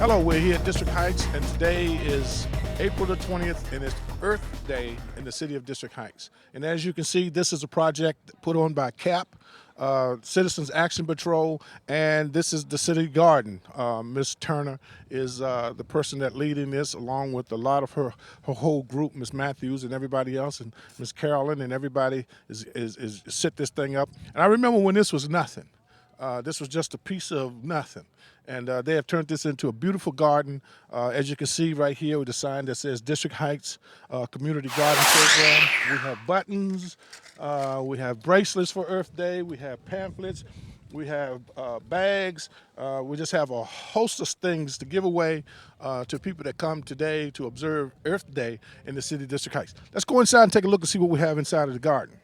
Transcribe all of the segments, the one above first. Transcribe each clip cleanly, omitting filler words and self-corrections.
Hello, we're here at District Heights, and today is April the 20th, and it's Earth Day in the city of District Heights. And as you can see, this is a project put on by CAP, Citizens Action Patrol, and this is the city garden. Ms. Turner is the person that leading this, along with a lot of her whole group, Ms. Matthews and everybody else, and Ms. Carolyn, and everybody is set this thing up. And I remember when this was nothing. This was just a piece of nothing. And they have turned this into a beautiful garden. As you can see right here with the sign that says District Heights Community Garden Program. We have buttons, we have bracelets for Earth Day, we have pamphlets, we have bags. We just have a host of things to give away to people that come today to observe Earth Day in the city of District Heights. Let's go inside and take a look and see what we have inside of the garden.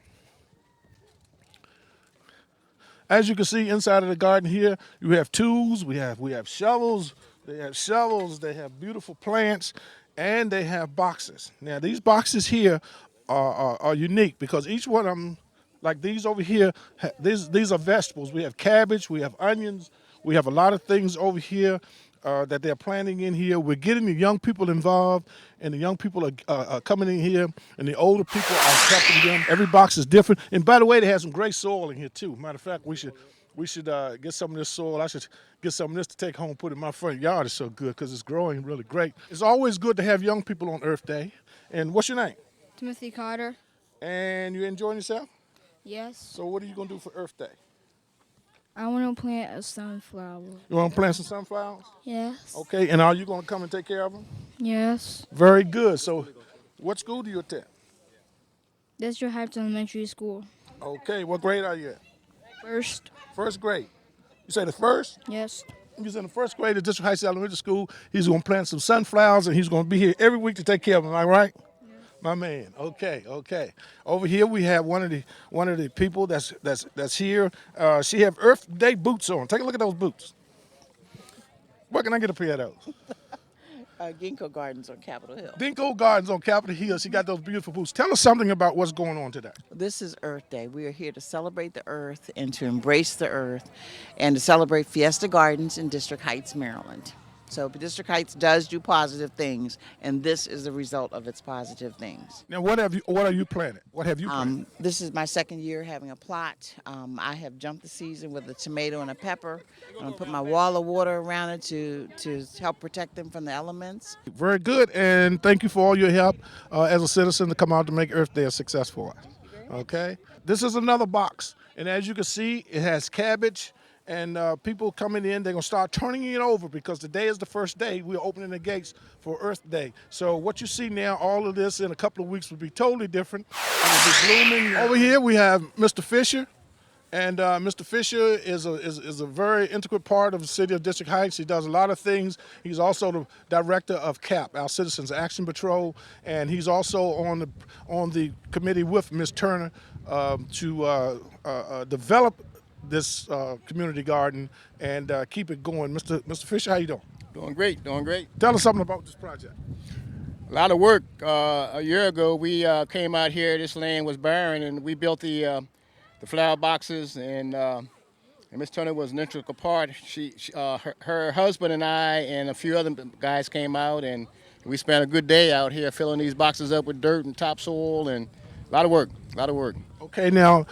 As you can see inside of the garden here, you have tools, we have shovels, they have beautiful plants, and they have boxes. Now these boxes here are unique because each one of them, like these over here, these are vegetables. We have cabbage, we have onions, we have a lot of things over here that they're planting in here. We're getting the young people involved, and the young people are coming in here, and the older people are helping them. Every box is different. And by the way, they have some great soil in here too. Matter of fact, we should get some of this soil. I should get some of this to take home and put in my front yard. It's so good because it's growing really great. It's always good to have young people on Earth Day. And what's your name? Timothy Carter. And you enjoying yourself? Yes. So what are you going to do for Earth Day? I want to plant a sunflower. You want to plant some sunflowers? Yes. Okay, and are you going to come and take care of them? Yes. Very good. So what school do you attend? District Heights Elementary School. Okay, what grade are you at? First. First grade. You say the first? Yes. He's in the first grade at District Heights Elementary School. He's going to plant some sunflowers, and he's going to be here every week to take care of them. Am I right? Yes. My man. Okay, okay. Over here we have one of the people that's here. She have Earth Day boots on. Take a look at those boots. Where can I get a pair of those? Ginkgo Gardens on Capitol Hill. Ginkgo Gardens on Capitol Hill. She got those beautiful boots. Tell us something about what's going on today. This is Earth Day. We are here to celebrate the earth and to embrace the earth and to celebrate Fiesta Gardens in District Heights, Maryland. So District Heights does do positive things, and this is the result of its positive things. Now, what are you planting? What have you planted? This is my second year having a plot. I have jumped the season with a tomato and a pepper. I'm going to put my wall of water around it to help protect them from the elements. Very good, and thank you for all your help as a citizen to come out to make Earth Day a success for us. Okay? This is another box, and as you can see, it has cabbage, and people coming in, they're going to start turning it over because today is the first day. We're opening the gates for Earth Day. So what you see now, all of this in a couple of weeks will be totally different. It'll be blooming. Over here we have Mr. Fisher. And Mr. Fisher is a very integral part of the city of District Heights. He does a lot of things. He's also the director of CAP, our Citizens Action Patrol, and he's also on the committee with Ms. Turner to develop this community garden and keep it going. Mr. Fisher, how you doing? Doing great, doing great. Tell us something about this project. A lot of work. A year ago, we came out here. This land was barren, and we built the flower boxes. And Miss Turner was an integral part. Her husband and I and a few other guys came out, and we spent a good day out here filling these boxes up with dirt and topsoil, and a lot of work. A lot of work. Okay, now,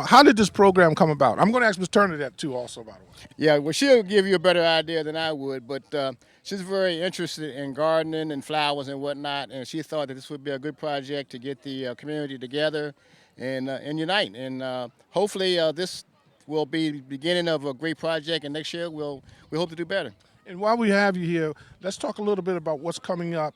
how did this program come about? I'm going to ask Ms. Turner that too, also, by the way. Yeah, well, she'll give you a better idea than I would, but she's very interested in gardening and flowers and whatnot, and she thought that this would be a good project to get the community together and unite. And hopefully this will be the beginning of a great project, and next year we hope to do better. And while we have you here, let's talk a little bit about what's coming up,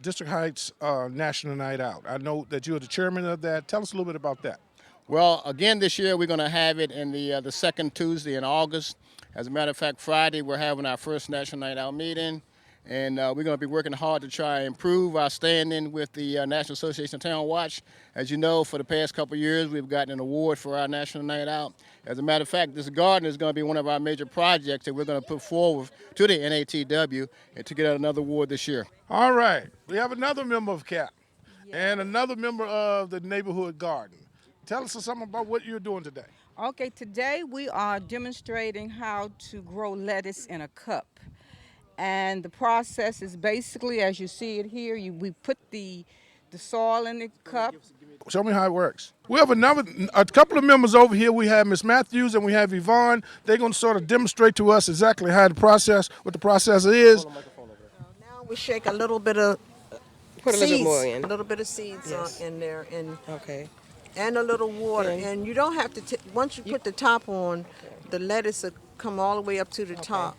District Heights National Night Out. I know that you're the chairman of that. Tell us a little bit about that. Well, again, this year we're going to have it in the second Tuesday in August. As a matter of fact, Friday we're having our first National Night Out meeting, and we're going to be working hard to try and improve our standing with the National Association of Town Watch. As you know, for the past couple of years, we've gotten an award for our National Night Out. As a matter of fact, this garden is going to be one of our major projects that we're going to put forward to the NATW and to get another award this year. All right. We have another member of CAP and another member of the Neighborhood Garden. Tell us something about what you're doing today. Okay, today we are demonstrating how to grow lettuce in a cup. And the process is basically, as you see it here, we put the soil in the cup. Show me how it works. We have a couple of members over here. We have Miss Matthews and we have Yvonne. They're going to sort of demonstrate to us exactly how what the process is. Now we shake a little bit of Put a seeds, little bit more in. a little bit of seeds Yes. in there, Okay. and a little water. Okay. And you don't have to. Once you put the top on, the lettuce will come all the way up to the top.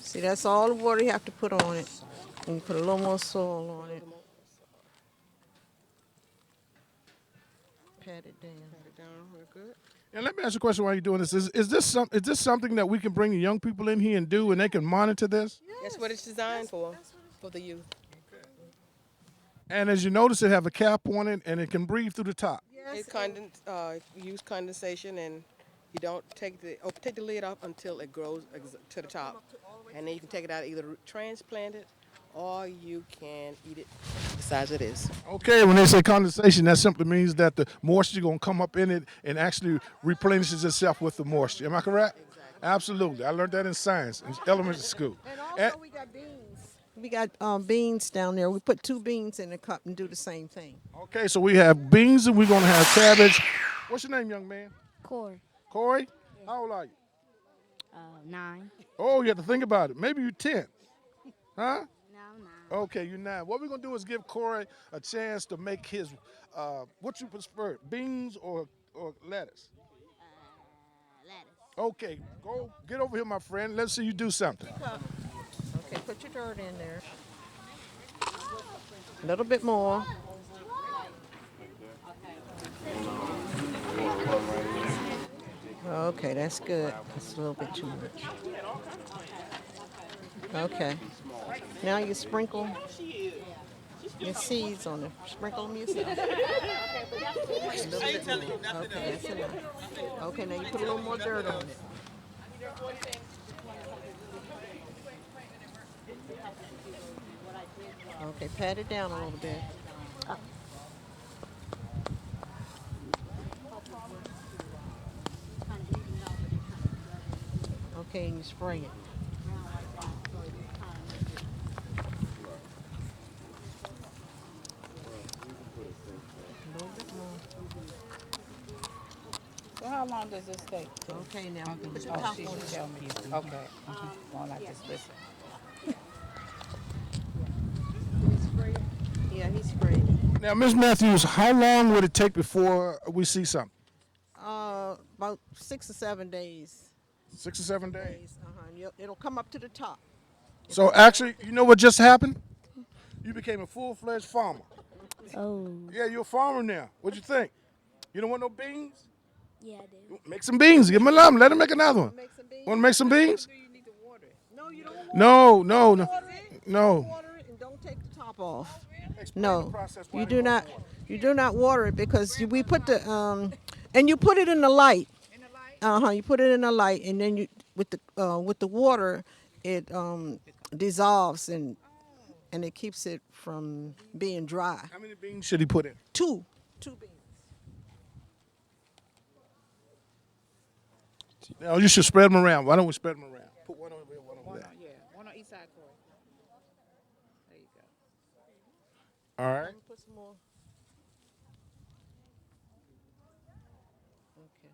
See, that's all the water you have to put on it. And you put a little more soil on it. Pat it down. And let me ask you a question while you're doing this. Is this something that we can bring the young people in here and do and they can monitor this? That's what it's designed for the youth. And as you notice, it have a cap on it and it can breathe through the top. Use condensation, and you don't take the lid off until it grows to the top, and then you can take it out, either transplant it or you can eat it the size it is. Okay, when they say condensation, that simply means that the moisture going to come up in it and actually replenishes itself with the moisture. Am I correct? Exactly. Absolutely. I learned that in science in elementary school. And also we got beans. We got beans down there. We put 2 beans in the cup and do the same thing. Okay, so we have beans and we're going to have cabbage. What's your name, young man? Corey. Corey? How old are you? 9. Oh, you have to think about it. Maybe you're 10. Huh? No, 9. Okay, you're 9. What we're going to do is give Corey a chance to make his, what you prefer, beans or lettuce? Lettuce. Okay, go get over here, my friend. Let's see you do something. Okay, put your dirt in there. A little bit more. Okay, that's good. That's a little bit too much. Okay. Now you sprinkle your seeds on it. Sprinkle them yourself. A little bit more. Okay, that's enough. Okay, now you put a little more dirt on it. Okay, pat it down a little bit. Okay, and you spray it. A little bit more. So how long does this take? Okay, now put your top on it. Tell me. Okay. Won't I just listen? Yeah, he sprayed it. Now, Ms. Matthews, how long would it take before we see something? About 6 or 7 days. 6 or 7 days. It'll come up to the top. So actually, you know what just happened? You became a full-fledged farmer. Oh. Yeah, you're a farmer now. What'd you think? You don't want no beans? Yeah, I do. Make some beans. Give him a lump. Let him make another one. Make some beans. Want to make some beans? No, you don't want No. water it. Water it and don't take the top off. No, you do not. You do not water it because we put the and you put it in the light. You put it in the light, and then you with the water, it dissolves and it keeps it from being dry. How many beans should he put in? 2 beans. Now, you should spread them around. Why don't we spread them around? Put one over here, one over there. Yeah, one on each side, Corey. There you go. All right. Put some more. Okay.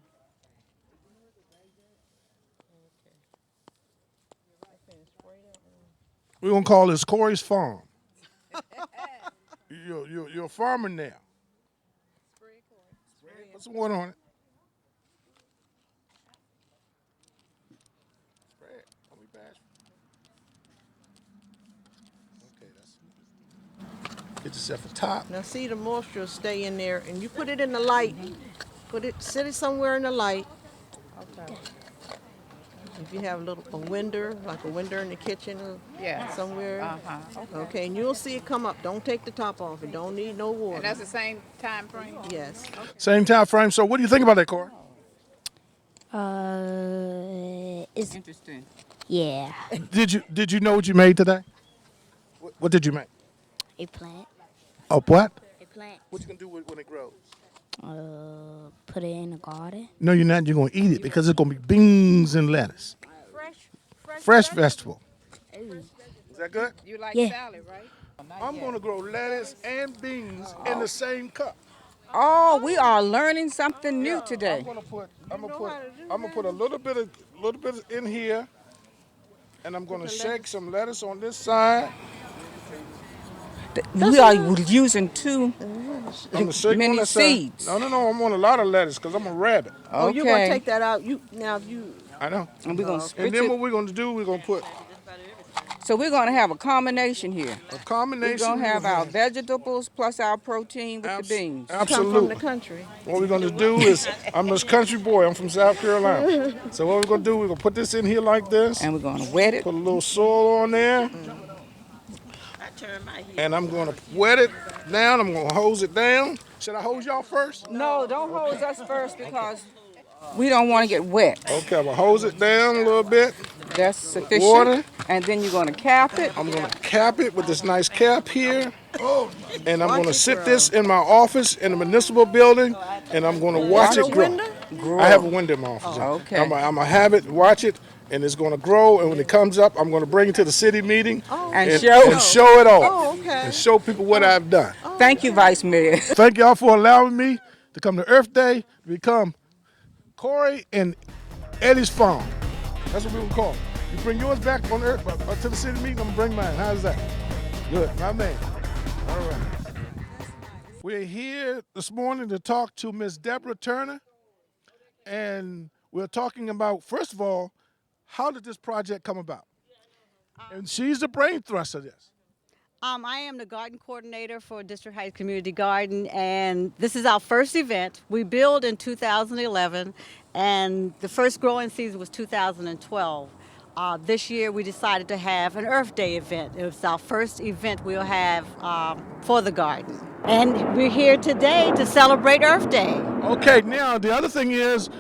We're going to call this Corey's Farm. You're a farmer now. Put some water on it. Spray it. Don't be bashful. Okay, that's. Get yourself a top. Now see, the moisture will stay in there, and you put it in the light. Sit it somewhere in the light. Okay. If you have a window, like a window in the kitchen or Yeah. somewhere. Okay. Okay, and you'll see it come up. Don't take the top off. It don't need no water. And that's the same time frame? Yes. Same time frame. So what do you think about that, Corey? It's Interesting. yeah. Did you know what you made today? What did you make? A plant. Oh, what? A plant. What you gonna do when it grows? Put it in the garden. No, you're not. You're gonna eat it because it's gonna be beans and lettuce. Fresh Fresh vegetable. Is that good? You like Yeah. salad, right? I'm gonna grow lettuce and beans in the same cup. Oh, we are learning something new today. I'm gonna put a little bit in here, and I'm gonna shake some lettuce on this side. We are using too I'm gonna shake on many that side. seeds. No, I want a lot of lettuce because I'm a rabbit. Oh, you're gonna Okay. take that out. You I know. And we're gonna And switch then it. what we're gonna do? We're gonna put So we're gonna have a combination here. a We're combination. gonna have our vegetables plus our protein with the beans. come from the Absolutely. country. What we're gonna do is, I'm this country boy. I'm from South Carolina. So what we're gonna do? We're gonna put this in here like this. And we're gonna wet it. Put a little soil on there. And I'm gonna wet it down. I'm gonna hose it down. Should I hose y'all first? No, don't hose us first because we don't want to get wet. Okay, I'm gonna hose it down a little bit. That's sufficient. Water. And then you're gonna cap it. I'm gonna cap it with this nice cap here. And I'm gonna sit this in my office in the municipal building, and I'm gonna watch it grow. I have a window in my office. okay. I'm gonna have it, watch it, and it's gonna grow. And when it comes up, I'm gonna bring it to the city meeting And show. and show it all. Oh, okay. And show people what I've done. Thank you, Vice Mayor. Thank y'all for allowing me to come to Earth Day to become Corey and Eddie's farm. That's what we would call it. You bring yours back on Earth to the city meeting, I'm gonna bring mine. How's that? Good, my man. All right. We're here this morning to talk to Miss Deborah Turner, and we're talking about, first of all, how did this project come about? And she's the brain trust of this. I am the garden coordinator for District Heights Community Garden, and this is our first event. We built in 2011, and the first growing season was 2012. This year, we decided to have an Earth Day event. It was our first event we'll have for the garden. And we're here today to celebrate Earth Day. Okay, now the other thing is,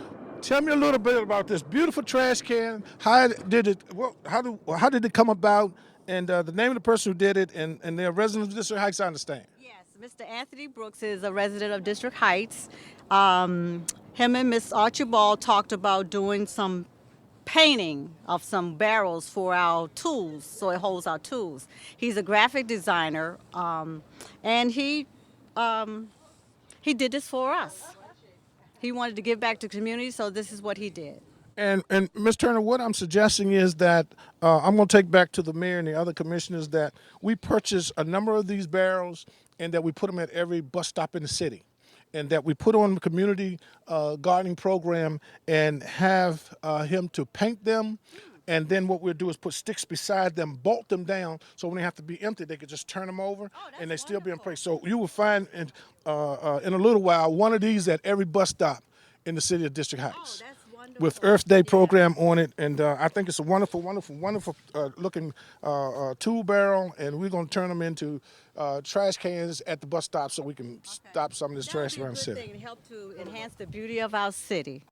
tell me a little bit about this beautiful trash can. How did it come about? And the name of the person who did it, and they're residents of District Heights, I understand. Yes, Mr. Anthony Brooks is a resident of District Heights. Him and Miss Archibald talked about doing some painting of some barrels for our tools, so it holds our tools. He's a graphic designer, and he did this for us. He wanted to give back to the community, so this is what he did. And Ms. Turner, what I'm suggesting is that I'm going to take back to the mayor and the other commissioners that we purchase a number of these barrels and that we put them at every bus stop in the city, and that we put on the community gardening program and have him to paint them. And then what we'll do is put sticks beside them, bolt them down, so when they have to be empty, they could just turn them over, and they still be in place. So you will find in a little while one of these at every bus stop in the city of District Heights. With Earth Day program on it, and I think it's a wonderful, wonderful, wonderful looking tool barrel, and we're going to turn them into trash cans at the bus stop so we can stop some of this trash around the city. It helped to enhance the beauty of our city.